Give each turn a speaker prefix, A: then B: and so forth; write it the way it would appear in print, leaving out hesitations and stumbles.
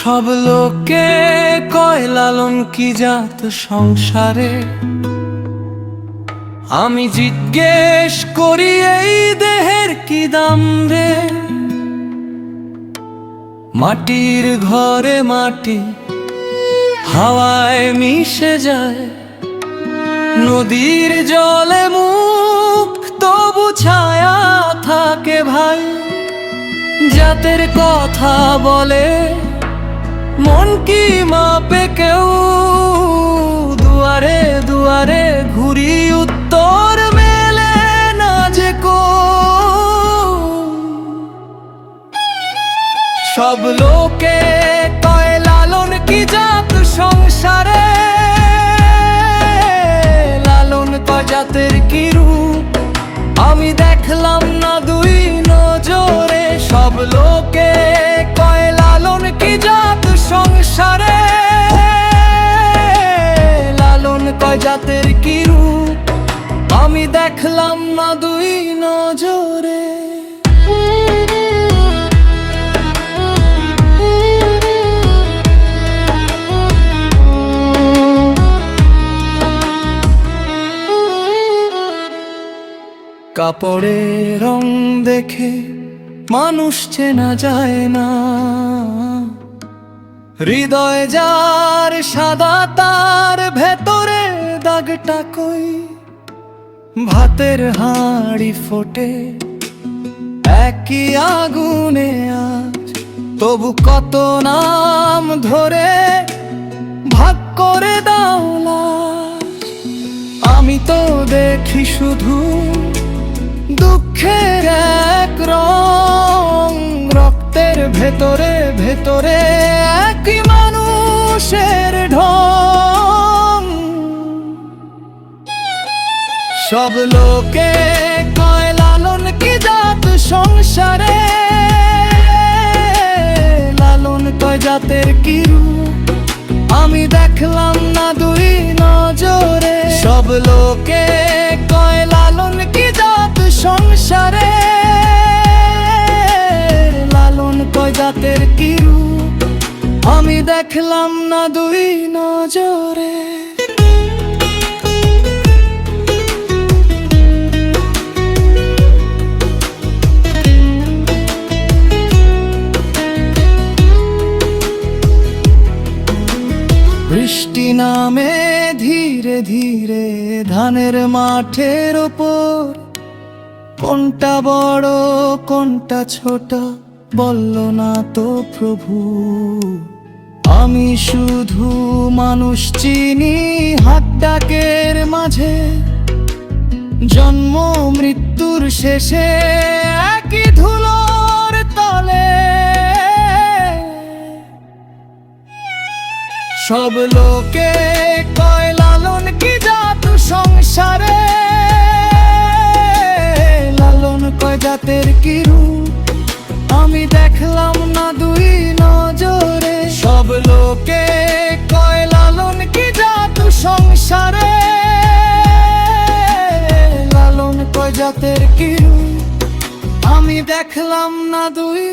A: সব লোকে কয় লালন কি জাত সংসারে, আমি জিজ্ঞেস করি এই দেহের কি দাম রে। মাটির ঘরে মাটি হাওয়ায় মিশে যায়, নদীর জলে মুখ তবু ছায়া থাকে ভাই। জাতের কথা বলে মন কি মাপে কেউ, দুয়ারে দুয়ারে ঘুরি উত্তর মেলে না যে কো। সব লোকে কয় লালন কি জাত সংসারে, লালন কয় জাতের কি রূপ আমি দেখলাম না দুই নজরে। সব লোকে কয় লালন কি জাত সংসারে, লালন কয় জাতের কি রূপ আমি দেখলাম না দুই নজরে। কাপড়ের রং দেখে মানুষ চেনা যায় না, হৃদয় যার সাদা তার ভেতরে দাগটা কই। ভাতের হাঁড়ি ফোটে একই আগুনে আজ, তবু কত নাম ধরে ভাগ করে দাও লাশ। আমি তো দেখি শুধু দুঃখের এক রং, রক্তের ভেতরে ভেতরে একই মানুষের ঢং। সব লোকে কয় লালন কি জাত সংসারে, লালন কয় জাতের কি রূপ আমি দেখলাম না দুই নজরে। সব লোকে কয় লালন কি জাত সংসারে, লালন কয় জাতের কি রূপ আমি দেখলাম না দুই নজরে। বৃষ্টি নামে ধীরে ধীরে ধানের মাঠের ওপর, কোনটা বড় কোনটা ছোট বলল না তো প্রভু। আমি শুধু মানুষ চিনি হাত ডাকের মাঝে, জন্ম মৃত্যুর শেষে একই ধুলোর তলে। সব লোকে কয় লালন কি জাত সংসারে, লালন কয় জাতের কি রূপ আমি দেখলাম না দুই নজরে। সব লোকে কয় লালন কি জাত সংসারে, লালন কয় জাতের কি রূপ আমি দেখলাম না দুই